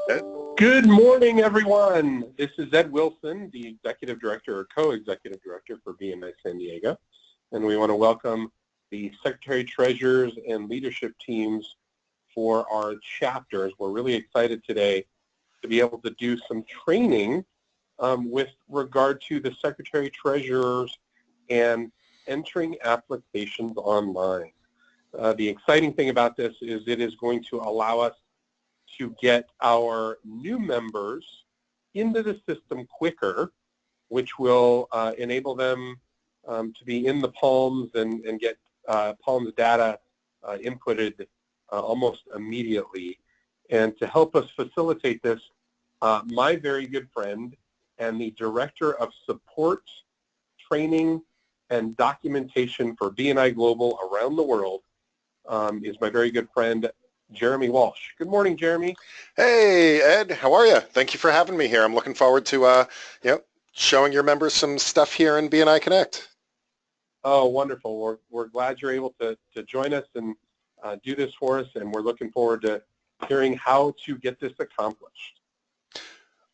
Ed? Good morning, everyone. This is Ed Wilson, the Executive Director or Co-Executive Director for BNI San Diego, and we want to welcome the Secretary Treasurers and leadership teams for our chapters. We're really excited today to be able to do some training with regard to the Secretary Treasurers and entering applications online. The exciting thing about this is it is going to allow us to get our new members into the system quicker, which will enable them to be in the Palms and get Palms data inputted almost immediately. And to help us facilitate this, my very good friend and the Director of Support, Training, and Documentation for BNI Global around the world is my very good friend, Jeremy Walsh. Good morning, Jeremy. Hey, Ed. How are you? Thank you for having me here. I'm looking forward to showing your members some stuff here in BNI Connect. Oh, wonderful. We're glad you're able to join us and do this for us, and we're looking forward to hearing how to get this accomplished.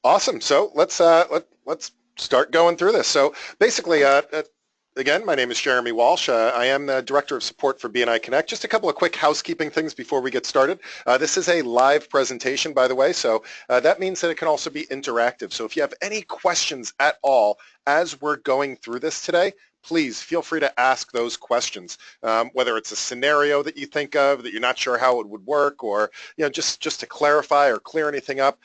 Awesome. So let's start going through this. So basically, again, my name is Jeremy Walsh. I am the Director of Support for BNI Connect. Just a couple of quick housekeeping things before we get started. This is a live presentation, by the way, so that means that it can also be interactive. So if you have any questions at all as we're going through this today, please feel free to ask those questions, whether it's a scenario that you think of that you're not sure how it would work, or just to clarify or clear anything up.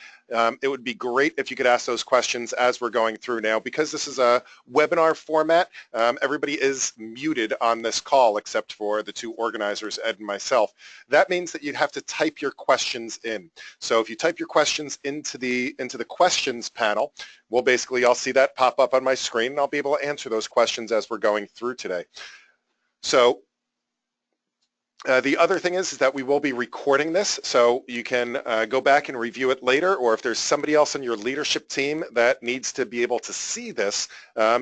It would be great if you could ask those questions as we're going through now. Because this is a webinar format, everybody is muted on this call except for the two organizers, Ed and myself. That means that you'd have to type your questions in. So if you type your questions into the questions panel, I'll see that pop up on my screen, and I'll be able to answer those questions as we're going through today. So the other thing is that we will be recording this, so you can go back and review it later, or if there's somebody else on your leadership team that needs to be able to see this,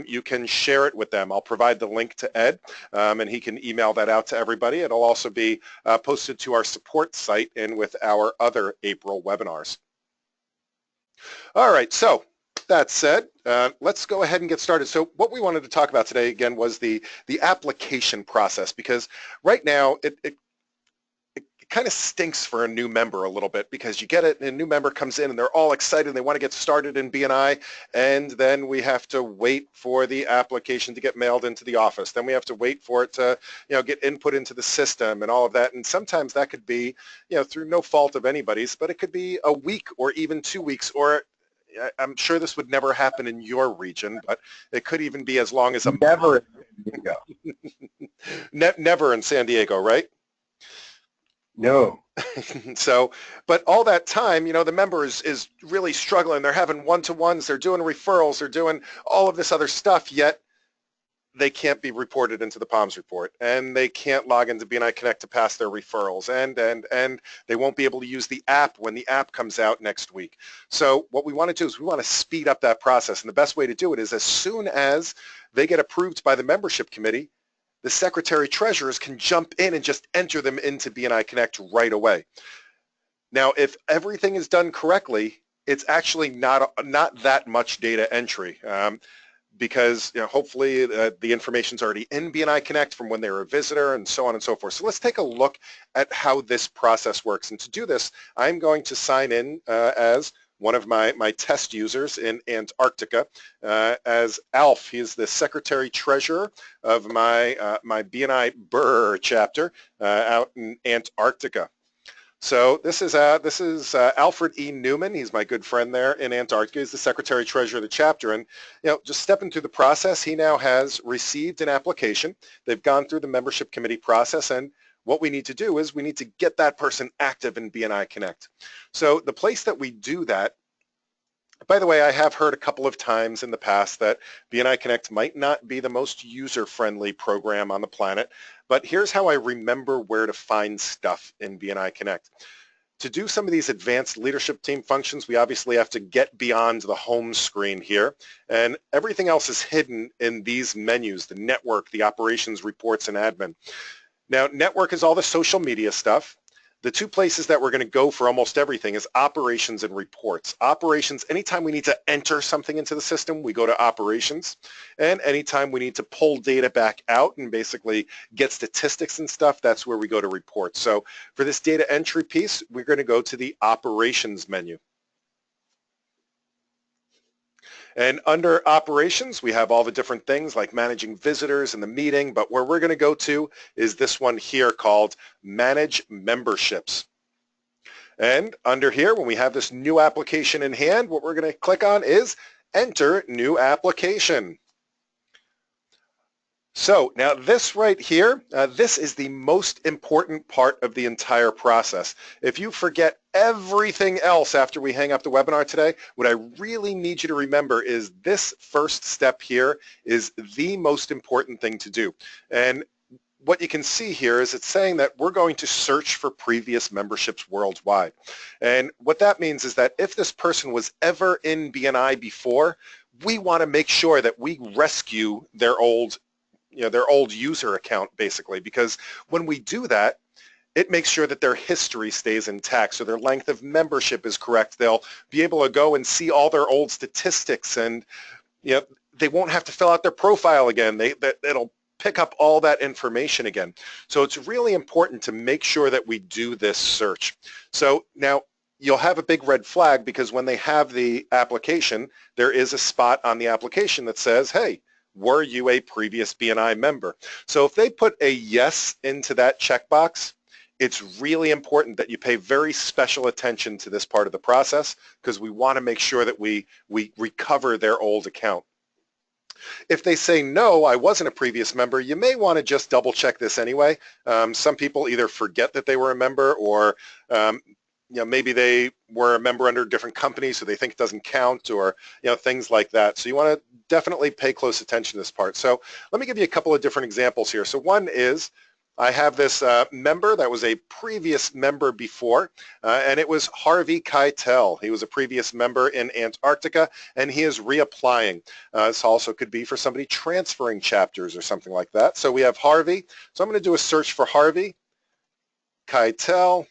you can share it with them. I'll provide the link to Ed, and he can email that out to everybody. It'll also be posted to our support site and with our other April webinars. All right, so that said, let's go ahead and get started. So what we wanted to talk about today, again, was the application process, because right now it kind of stinks for a new member a little bit, because you get it and a new member comes in and they're all excited and they want to get started in BNI, and then we have to wait for the application to get mailed into the office. Then we have to wait for it to get input into the system and all of that. And sometimes that could be through no fault of anybody's, but it could be a week or even 2 weeks, or I'm sure this would never happen in your region, but it could even be as long as a Never in San Diego. Never in San Diego, right? No. So, but all that time, the member is really struggling. They're having one-to-ones, they're doing referrals, they're doing all of this other stuff, yet they can't be reported into the POMS report, and they can't log into BNI Connect to pass their referrals, and they won't be able to use the app when the app comes out next week. So what we want to do is we want to speed up that process, and the best way to do it is as soon as they get approved by the membership committee, the Secretary Treasurers can jump in and just enter them into BNI Connect right away. Now, if everything is done correctly, it's actually not that much data entry. Because hopefully the information's already in BNI Connect from when they were a visitor, and so on and so forth. So let's take a look at how this process works. And to do this, I'm going to sign in as one of my test users in Antarctica as Alf. He is the Secretary Treasurer of my BNI Burr chapter out in Antarctica. So this is Alfred E. Newman. He's my good friend there in Antarctica. He's the Secretary Treasurer of the chapter. And just stepping through the process, he now has received an application. They've gone through the membership committee process, and what we need to do is we need to get that person active in BNI Connect. So the place that we do that, by the way, I have heard a couple of times in the past that BNI Connect might not be the most user-friendly program on the planet, but here's how I remember where to find stuff in BNI Connect. To do some of these advanced leadership team functions, we obviously have to get beyond the home screen here, and everything else is hidden in these menus: the network, the operations, reports, and admin. Now, network is all the social media stuff. The two places that we're going to go for almost everything is operations and reports. Operations, anytime we need to enter something into the system, we go to operations. And anytime we need to pull data back out and basically get statistics and stuff, that's where we go to reports. So for this data entry piece, we're going to go to the operations menu. And under operations, we have all the different things like managing visitors and the meeting, but where we're going to go to is this one here called Manage Memberships. And under here, when we have this new application in hand, what we're going to click on is Enter New Application. So now this right here, this is the most important part of the entire process. If you forget everything else after we hang up the webinar today, what I really need you to remember is this first step here is the most important thing to do. And what you can see here is it's saying that we're going to search for previous memberships worldwide. And what that means is that if this person was ever in BNI before, we want to make sure that we rescue their old user account basically, because when we do that, it makes sure that their history stays intact, so their length of membership is correct. They'll be able to go and see all their old statistics, and they won't have to fill out their profile again. It'll pick up all that information again. So it's really important to make sure that we do this search. So now you'll have a big red flag because when they have the application, there is a spot on the application that says, hey, were you a previous BNI member? So if they put a yes into that checkbox, it's really important that you pay very special attention to this part of the process because we want to make sure that we recover their old account. If they say, no, I wasn't a previous member, you may want to just double check this anyway. Some people either forget that they were a member or maybe they were a member under a different company, so they think it doesn't count, or things like that. So you want to definitely pay close attention to this part. So let me give you a couple of different examples here. So one is I have this member that was a previous member before, and it was Harvey Keitel. He was a previous member in Antarctica, and he is reapplying. This also could be for somebody transferring chapters or something like that. So we have Harvey. So I'm going to do a search for Harvey Keitel.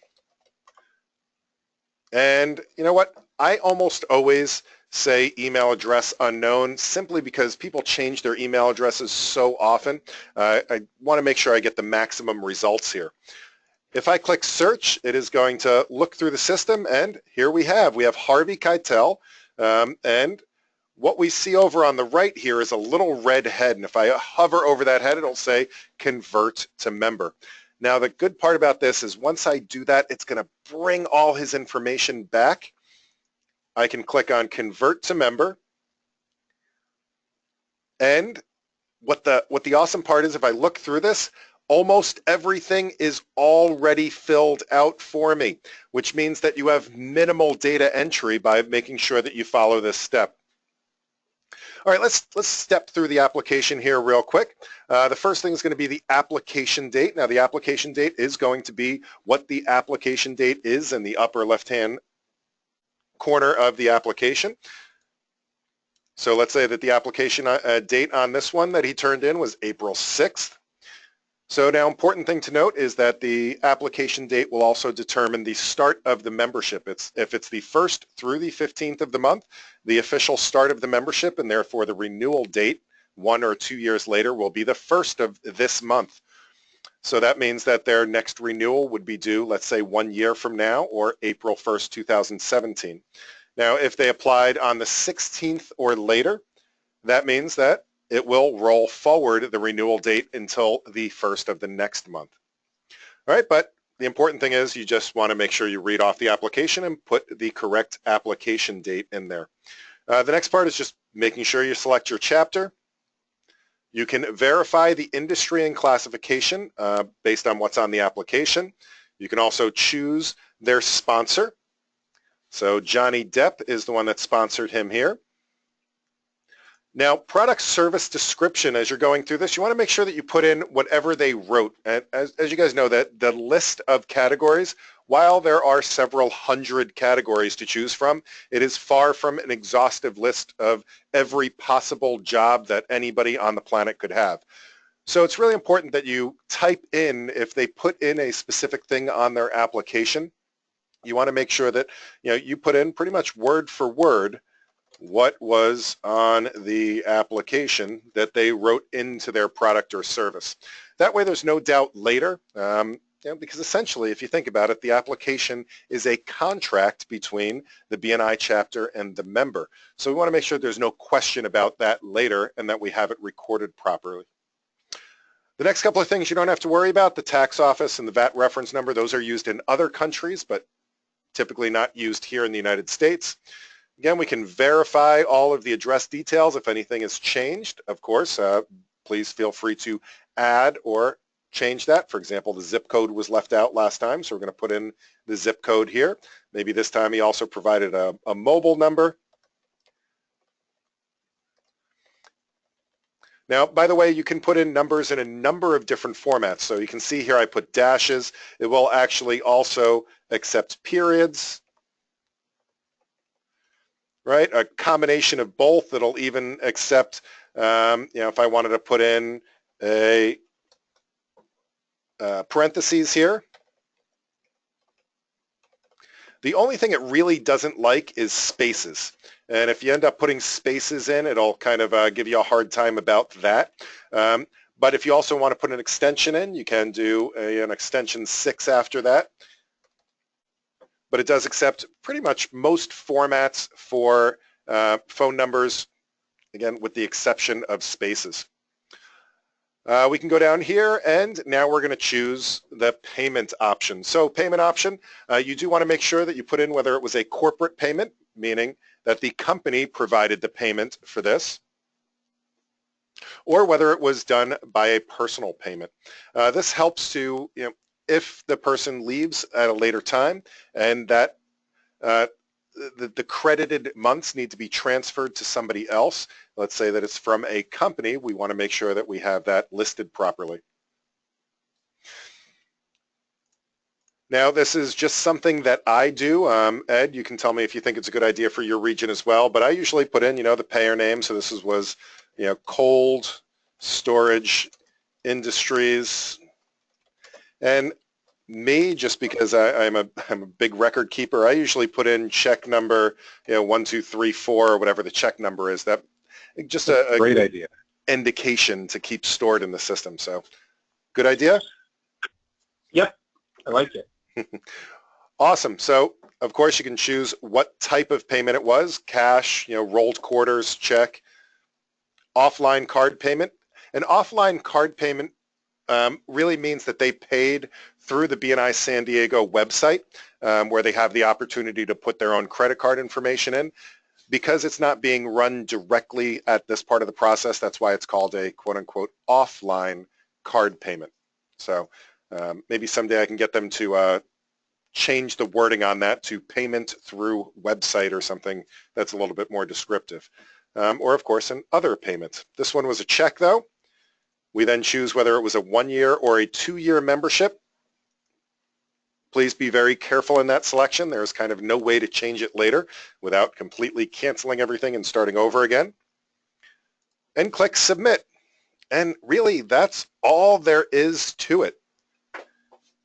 And you know what? I almost always say email address unknown simply because people change their email addresses so often. I want to make sure I get the maximum results here. If I click search, it is going to look through the system, and here we have Harvey Keitel, and what we see over on the right here is a little red head, and if I hover over that head, it'll say convert to member. Now, the good part about this is once I do that, it's going to bring all his information back. I can click on Convert to Member. And what the awesome part is, if I look through this, almost everything is already filled out for me, which means that you have minimal data entry by making sure that you follow this step. All right, let's step through the application here real quick. The first thing is going to be the application date. Now, the application date is going to be what the application date is in the upper left-hand corner of the application. So let's say that the application date on this one that he turned in was April 6th. So now, important thing to note is that the application date will also determine the start of the membership. If it's the 1st through the 15th of the month, the official start of the membership, and therefore the renewal date 1 or 2 years later will be the 1st of this month. So that means that their next renewal would be due, let's say, 1 year from now, or April 1st, 2017. Now, if they applied on the 16th or later, that means that it will roll forward the renewal date until the 1st of the next month. All right, but the important thing is you just want to make sure you read off the application and put the correct application date in there. The next part is just making sure you select your chapter. You can verify the industry and classification based on what's on the application. You can also choose their sponsor. So Johnny Depp is the one that sponsored him here. Now, product service description, as you're going through this, you want to make sure that you put in whatever they wrote. And as you guys know, that the list of categories, while there are several hundred categories to choose from, it is far from an exhaustive list of every possible job that anybody on the planet could have. So it's really important that you type in, if they put in a specific thing on their application, you want to make sure that you put in pretty much word for word what was on the application that they wrote into their product or service. That way there's no doubt later, because essentially, if you think about it, the application is a contract between the BNI chapter and the member. So we want to make sure there's no question about that later and that we have it recorded properly. The next couple of things you don't have to worry about, the tax office and the VAT reference number, those are used in other countries, but typically not used here in the United States. Again, we can verify all of the address details if anything has changed. Of course, please feel free to add or change that. For example, the zip code was left out last time, so we're going to put in the zip code here. Maybe this time he also provided a mobile number. Now, by the way, you can put in numbers in a number of different formats. So you can see here I put dashes. It will actually also accept periods, right? A combination of both. It'll even accept, if I wanted to put in a parentheses here. The only thing it really doesn't like is spaces. And if you end up putting spaces in, it'll kind of give you a hard time about that. But if you also want to put an extension in, you can do an extension 6 after that. But it does accept pretty much most formats for phone numbers, again, with the exception of spaces. We can go down here, and now we're going to choose the payment option. So payment option, you do want to make sure that you put in whether it was a corporate payment, meaning that the company provided the payment for this, or whether it was done by a personal payment. This helps to, if the person leaves at a later time and that the credited months need to be transferred to somebody else, let's say that it's from a company, we want to make sure that we have that listed properly. Now, this is just something that I do. Ed, you can tell me if you think it's a good idea for your region as well, but I usually put in, the payer name. So this was, Cold Storage Industries. And me, just because I'm a big record keeper, I usually put in check number 1, 2, 3, 4, or whatever the check number is. That just a great idea indication to keep stored in the system. So good idea? Yep, I like it. Awesome. So of course you can choose what type of payment it was: cash, rolled quarters, check, offline card payment. An offline card payment really means that they paid through the BNI San Diego website, where they have the opportunity to put their own credit card information in. Because it's not being run directly at this part of the process, that's why it's called a quote-unquote offline card payment. So maybe someday I can get them to change the wording on that to payment through website or something that's a little bit more descriptive. Or of course an other payment. This one was a check though. We then choose whether it was a 1-year or a 2-year membership. Please be very careful in that selection. There's kind of no way to change it later without completely canceling everything and starting over again. And click Submit. And really, that's all there is to it.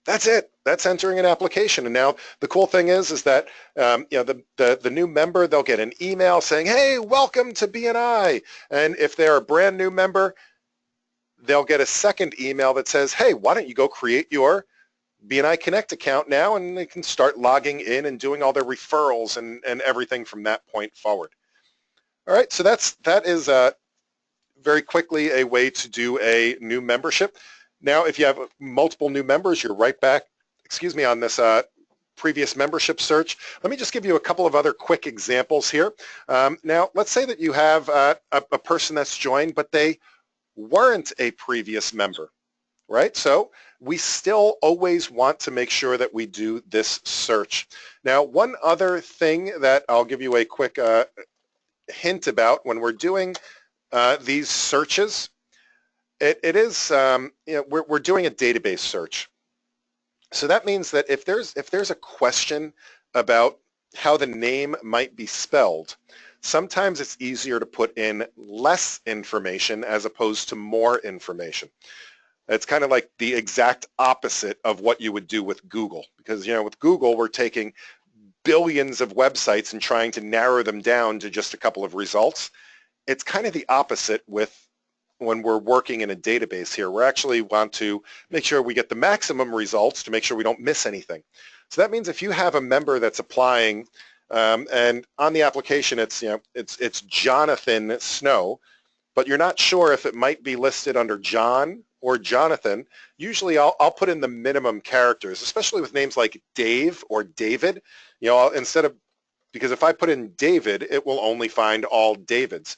That's it. That's entering an application. And now the cool thing is that the new member, they'll get an email saying, hey, welcome to BNI. And if they're a brand new member, they'll get a second email that says, hey, why don't you go create your BNI Connect account now, and they can start logging in and doing all their referrals and everything from that point forward. All right, so that is very quickly a way to do a new membership. Now, if you have multiple new members, you're right back, on this previous membership search. Let me just give you a couple of other quick examples here. Now, let's say that you have a person that's joined, but they weren't a previous member, right? So we still always want to make sure that we do this search. Now, one other thing that I'll give you a quick hint about when we're doing these searches, it is, we're doing a database search. So that means that if there's a question about how the name might be spelled, sometimes it's easier to put in less information as opposed to more information. It's kind of like the exact opposite of what you would do with Google, because with Google we're taking billions of websites and trying to narrow them down to just a couple of results. It's kind of the opposite with when we're working in a database here. We actually want to make sure we get the maximum results to make sure we don't miss anything. So that means if you have a member that's applying and on the application it's Jonathan Snow, but you're not sure if it might be listed under John or Jonathan, usually I'll put in the minimum characters, especially with names like Dave or David. Because if I put in David, it will only find all Davids.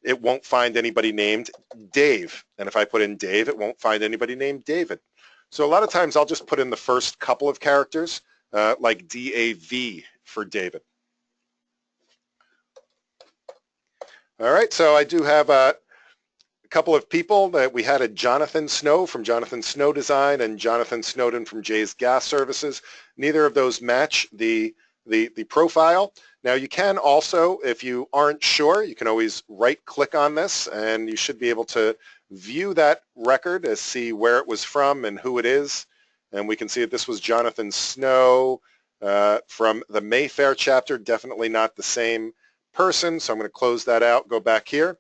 It won't find anybody named Dave. And if I put in Dave, it won't find anybody named David. So a lot of times I'll just put in the first couple of characters, like DAV for David. All right, so I do have a couple of people that we had a Jonathan Snow from Jonathan Snow Design and Jonathan Snowden from Jay's Gas Services. Neither of those match the profile. Now you can also, if you aren't sure, you can always right-click on this and you should be able to view that record to see where it was from and who it is. And we can see that this was Jonathan Snow from the Mayfair chapter, definitely not the same person. So I'm going to close that out, go back here.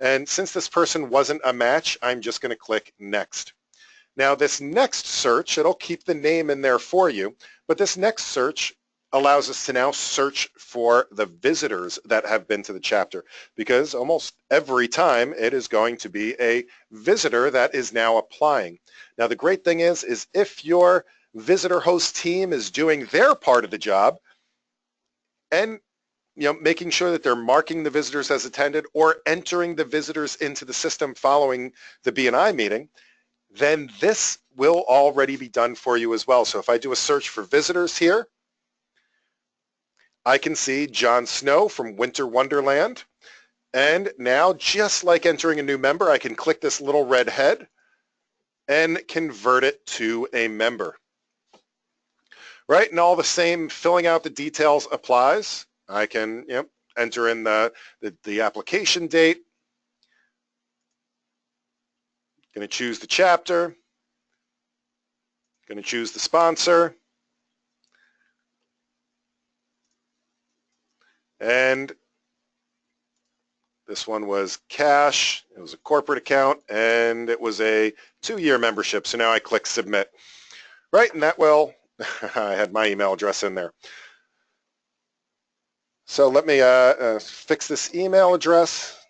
And since this person wasn't a match, I'm just going to click Next. Now this next search, it'll keep the name in there for you, but this next search allows us to now search for the visitors that have been to the chapter, because almost every time it is going to be a visitor that is now applying. Now the great thing is if your visitor host team is doing their part of the job and making sure that they're marking the visitors as attended or entering the visitors into the system following the BNI meeting, then this will already be done for you as well. So if I do a search for visitors here, I can see John Snow from Winter Wonderland. And now, just like entering a new member, I can click this little red head and convert it to a member. Right, and all the same filling out the details applies. I can enter in the application date. Going to choose the chapter. Going to choose the sponsor. And this one was cash. It was a corporate account, and it was a 2-year membership. So now I click Submit. Right, and that will, I had my email address in there. So let me fix this email address.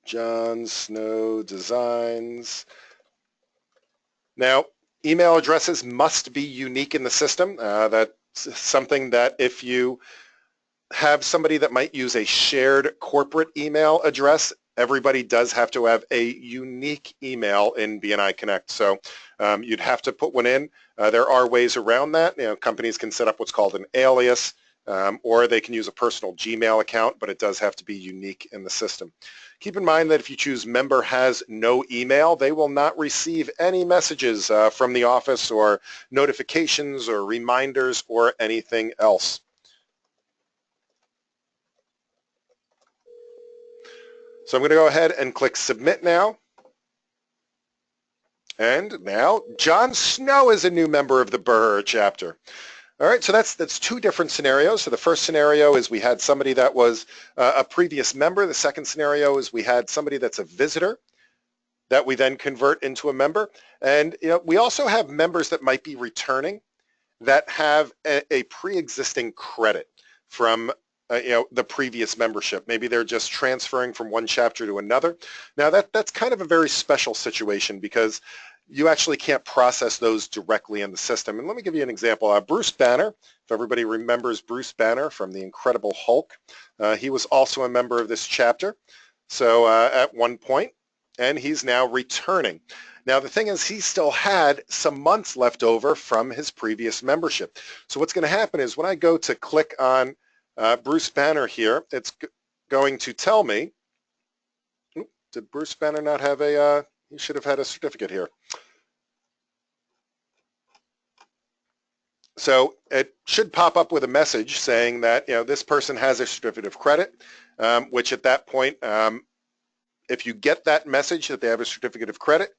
John Snow Designs. Now, email addresses must be unique in the system. That's something that if you have somebody that might use a shared corporate email address, everybody does have to have a unique email in BNI Connect. So you'd have to put one in. There are ways around that. Companies can set up what's called an alias, or they can use a personal Gmail account, but it does have to be unique in the system. Keep in mind that if you choose member has no email, they will not receive any messages from the office or notifications or reminders or anything else. So I'm going to go ahead and click Submit now. And now John Snow is a new member of the Burr chapter. All right, so that's 2 different scenarios. So the first scenario is we had somebody that was a previous member. The second scenario is we had somebody that's a visitor that we then convert into a member. And we also have members that might be returning that have a pre-existing credit from the previous membership. Maybe they're just transferring from one chapter to another. Now that's kind of a very special situation because you actually can't process those directly in the system. And let me give you an example. Bruce Banner, if everybody remembers Bruce Banner from The Incredible Hulk, he was also a member of this chapter. So at one point, and he's now returning. Now the thing is, he still had some months left over from his previous membership. So what's going to happen is when I go to click on Bruce Banner here, it's going to tell me, did Bruce Banner not have a, he should have had a certificate here. So it should pop up with a message saying that, this person has a certificate of credit, which at that point, if you get that message that they have a certificate of credit,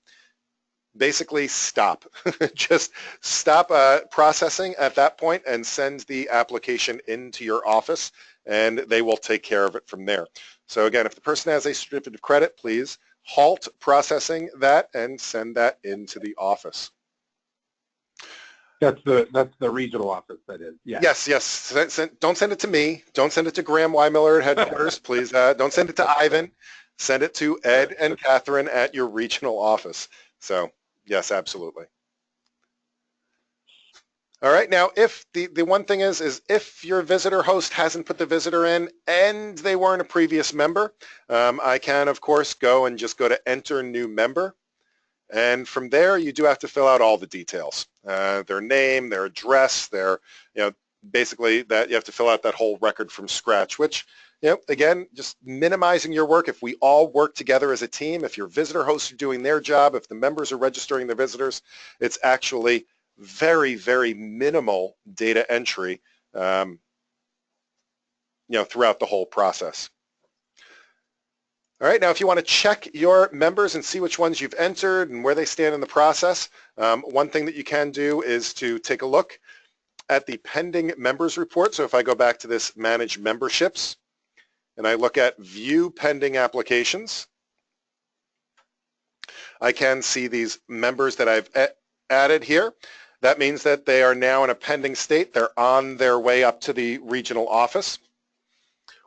basically stop. Just stop processing at that point and send the application into your office, and they will take care of it from there. So again, if the person has a certificate of credit, please halt processing that and send that into the office. That's the regional office, that is. Yes, yes. Don't send it to me. Don't send it to Graham Y. Miller at headquarters, please. Don't send it to Ivan. Send it to Ed and Catherine at your regional office. So, yes, absolutely. All right. Now, if the one thing is if your visitor host hasn't put the visitor in and they weren't a previous member, I can, of course, go to enter new member. And from there, you do have to fill out all the details, their name, their address, basically that you have to fill out that whole record from scratch, which, again, just minimizing your work. If we all work together as a team, if your visitor hosts are doing their job, if the members are registering their visitors, it's actually very, very minimal data entry, throughout the whole process. All right, now if you want to check your members and see which ones you've entered and where they stand in the process, one thing that you can do is to take a look at the pending members report. So if I go back to this manage memberships and I look at view pending applications, I can see these members that I've added here. That means that they are now in a pending state. They're on their way up to the regional office.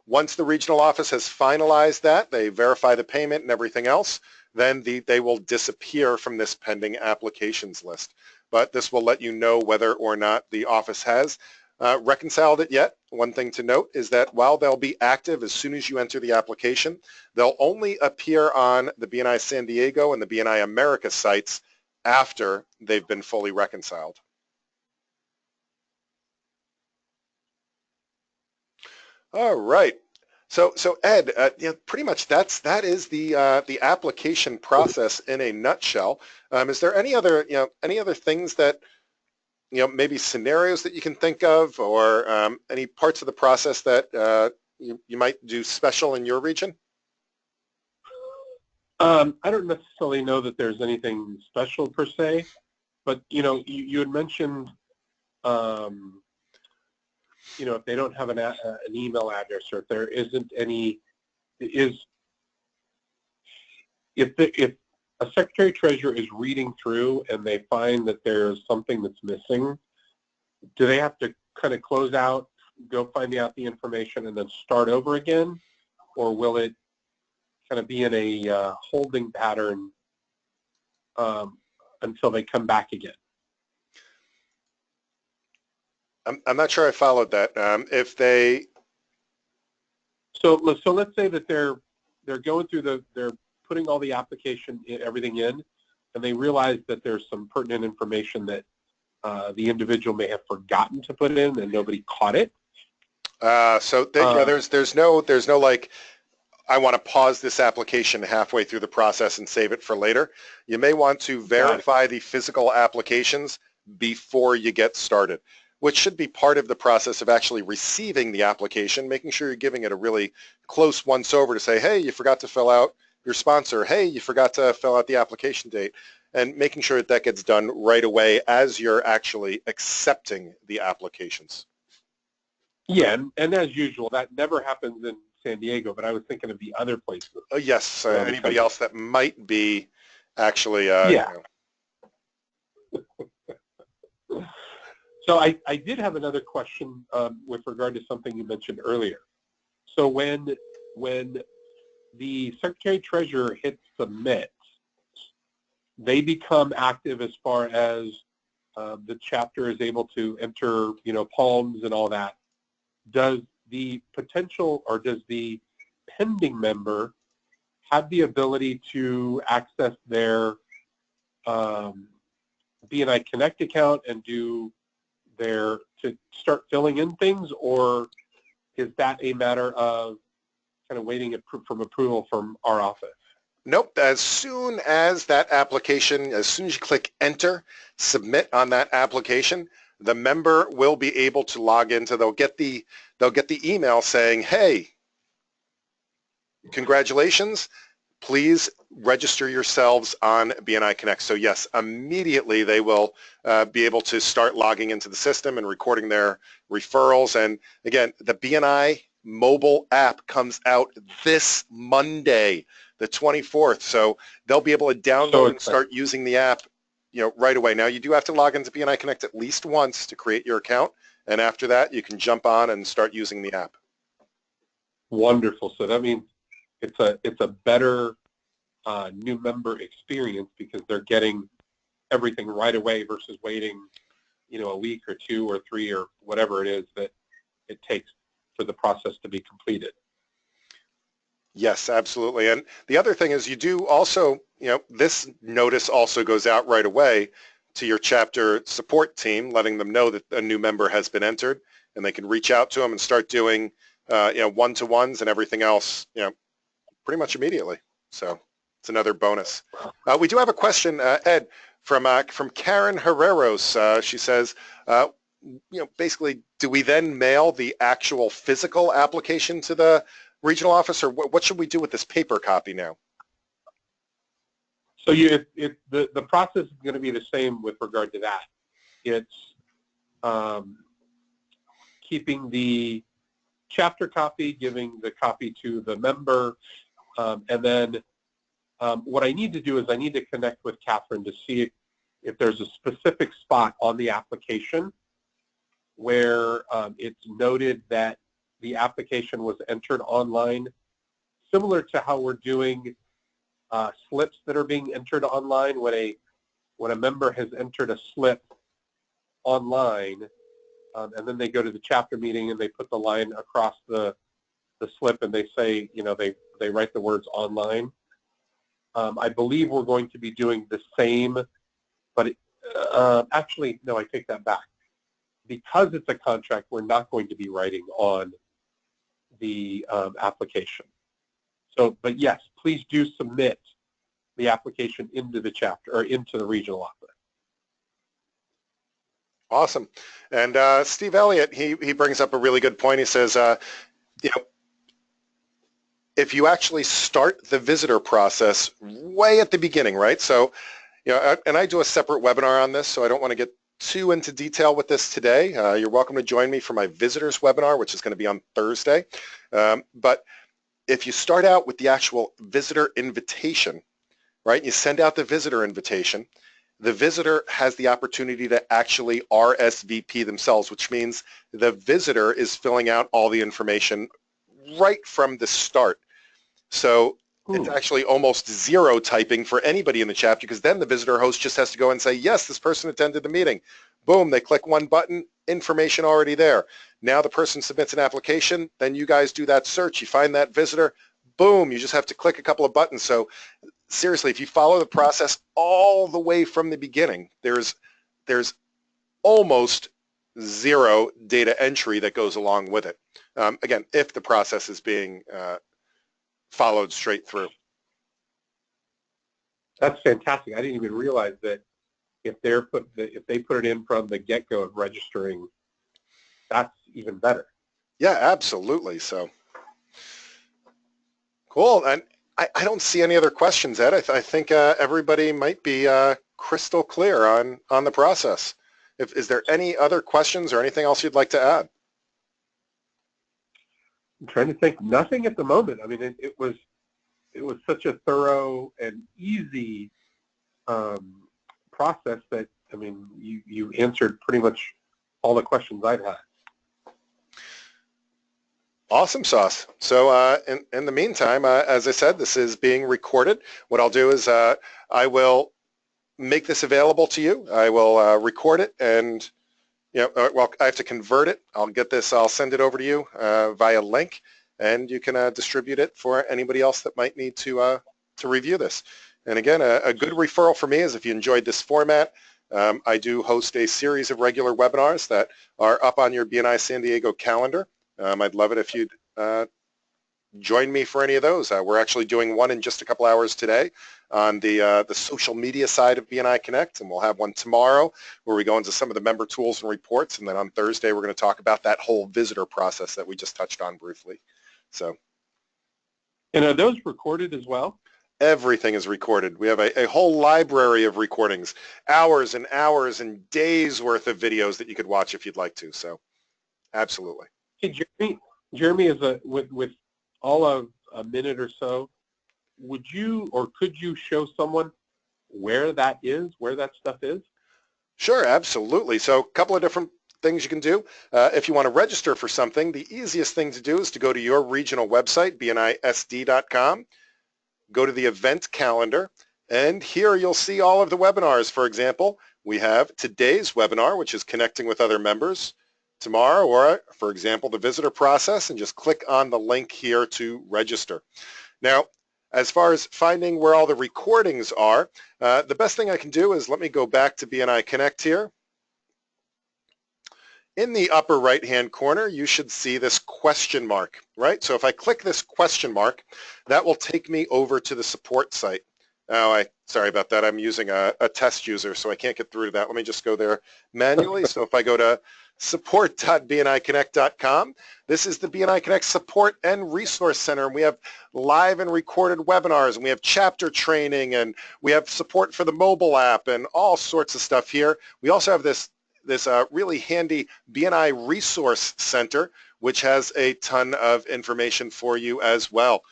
Once the regional office has finalized that, they verify the payment and everything else, then they will disappear from this pending applications list. But this will let you know whether or not the office has reconciled it yet. One thing to note is that while they'll be active as soon as you enter the application, they'll only appear on the BNI San Diego and the BNI America sites after they've been fully reconciled. All right. So Ed, pretty much that is the application process in a nutshell. Is there any other things that maybe scenarios that you can think of, or any parts of the process that you might do special in your region? I don't necessarily know that there's anything special per se, but you had mentioned if they don't have an email address, or if there isn't any, if a secretary treasurer is reading through and they find that there's something that's missing, do they have to kind of close out, go find out the information, and then start over again, or will it kind of be in a holding pattern until they come back again? I'm not sure I followed that. If they so let's say that they're going through they're putting all the application everything in, and they realize that there's some pertinent information that the individual may have forgotten to put in and nobody caught it. There's no like, I want to pause this application halfway through the process and save it for later. You may want to verify the physical applications before you get started, which should be part of the process of actually receiving the application, making sure you're giving it a really close once over to say, hey, you forgot to fill out your sponsor. Hey, you forgot to fill out the application date, and making sure that gets done right away as you're actually accepting the applications. Yeah, and as usual, that never happens in San Diego, but I was thinking of the other places. Yes, anybody else that might be actually, yeah. So I did have another question with regard to something you mentioned earlier. So when the Secretary Treasurer hits submit, they become active as far as the chapter is able to enter, palms and all that. Does the potential, or does the pending member have the ability to access their BNI Connect account and to start filling in things, or is that a matter of kind of waiting from approval from our office? Nope. As soon as that application, as soon as you click enter, submit on that application, the member will be able to log into, they'll get the email saying, hey, congratulations, please register yourselves on BNI Connect. So yes, immediately they will be able to start logging into the system and recording their referrals. And again, the BNI mobile app comes out this Monday, the 24th. So they'll be able to download and start using the app, right away. Now you do have to log into BNI Connect at least once to create your account. And after that, you can jump on and start using the app. Wonderful. So that means it's a better new member experience because they're getting everything right away versus waiting, a week or 2 or 3 or whatever it is that it takes for the process to be completed. Yes, absolutely. And the other thing is you do also, this notice also goes out right away to your chapter support team, letting them know that a new member has been entered, and they can reach out to them and start doing, one-to-ones and everything else, pretty much immediately. So it's another bonus. We do have a question, Ed, from Karen Herreros. She says, basically, do we then mail the actual physical application to the regional office, or what should we do with this paper copy now? So the process is going to be the same with regard to that. It's keeping the chapter copy, giving the copy to the member, and then what I need to do is I need to connect with Catherine to see if there's a specific spot on the application where it's noted that the application was entered online, similar to how we're doing slips that are being entered online. When a member has entered a slip online, and then they go to the chapter meeting and they put the line across the slip and they say, they write the words online. I believe we're going to be doing the same, but actually, no, I take that back. Because it's a contract, we're not going to be writing on the application. So, but yes, please do submit the application into the chapter or into the regional office. Awesome. And Steve Elliott, he brings up a really good point. He says, if you actually start the visitor process way at the beginning, right? So, and I do a separate webinar on this, so I don't want to get too into detail with this today. You're welcome to join me for my visitors webinar, which is going to be on Thursday. But if you start out with the actual visitor invitation, right? You send out the visitor invitation. The visitor has the opportunity to actually RSVP themselves, which means the visitor is filling out all the information right from the start. So it's actually almost zero typing for anybody in the chat, because then the visitor host just has to go and say, yes, this person attended the meeting. Boom, they click one button, information already there. Now the person submits an application, then you guys do that search, you find that visitor, boom, you just have to click a couple of buttons. So seriously, if you follow the process all the way from the beginning, there's almost zero data entry that goes along with it. Again, if the process is being followed straight through. That's fantastic. I didn't even realize that if they put it in from the get-go of registering, that's even better. Yeah, absolutely. So cool. And I don't see any other questions, Ed. I think everybody might be crystal clear on the process. Is there any other questions or anything else you'd like to add? I'm trying to think. Nothing at the moment. I mean, it was such a thorough and easy process that, I mean, you answered pretty much all the questions I'd had. Awesome sauce. So in the meantime, as I said, this is being recorded. What I'll do is I will make this available to you. I will record it, and well, I have to convert it. I'll send it over to you via link, and you can distribute it for anybody else that might need to review this. And again, a good referral for me is if you enjoyed this format, I do host a series of regular webinars that are up on your BNI San Diego calendar. I'd love it if you'd join me for any of those. We're actually doing one in just a couple hours today on the social media side of BNI Connect, and we'll have one tomorrow where we go into some of the member tools and reports, and then on Thursday we're going to talk about that whole visitor process that we just touched on briefly. So, and are those recorded as well? everything is recorded. We have a whole library of recordings, hours and hours and days worth of videos that you could watch if you'd like to. So, absolutely. Hey, Jeremy, is with all of a minute or so, would you or could you show someone where that is, where that stuff is? Sure, absolutely. So, a couple of different things you can do. If you want to register for something, the easiest thing to do is to go to your regional website, bnisd.com, go to the event calendar, and here you'll see all of the webinars. For example, we have today's webinar, which is connecting with other members. Tomorrow, or for example, the visitor process, and just click on the link here to register. Now, as far as finding where all the recordings are, the best thing I can do is let me go back to BNI Connect here. In the upper right-hand corner, you should see this question mark, right? So if I click this question mark, that will take me over to the support site. Oh, sorry about that. I'm using a test user, so I can't get through to that. Let me just go there manually. So if I go to support.bniconnect.com, this is the BNI Connect Support and Resource Center, and we have live and recorded webinars, and we have chapter training, and we have support for the mobile app, and all sorts of stuff here. We also have this really handy BNI Resource Center, which has a ton of information for you as well.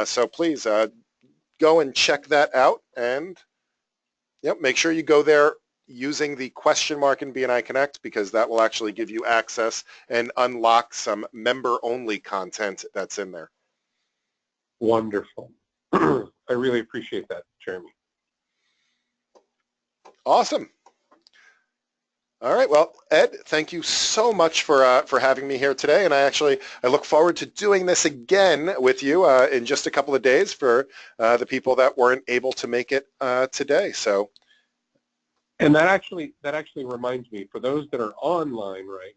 So please go and check that out, and make sure you go there using the question mark in BNI Connect, because that will actually give you access and unlock some member-only content that's in there. Wonderful. I really appreciate that, Jeremy. Awesome. All right. Well, Ed, thank you so much for having me here today, and I look forward to doing this again with you in just a couple of days for the people that weren't able to make it today. So. And that actually reminds me, for those that are online right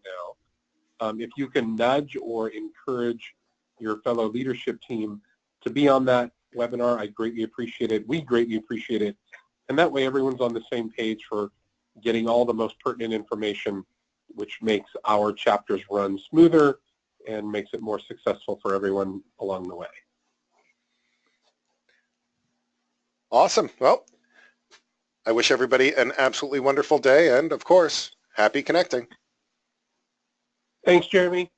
now, if you can nudge or encourage your fellow leadership team to be on that webinar, I greatly appreciate it. We greatly appreciate it. And that way everyone's on the same page for getting all the most pertinent information, which makes our chapters run smoother and makes it more successful for everyone along the way. Awesome. Well, I wish everybody an absolutely wonderful day, and of course, happy connecting. Thanks, Jeremy.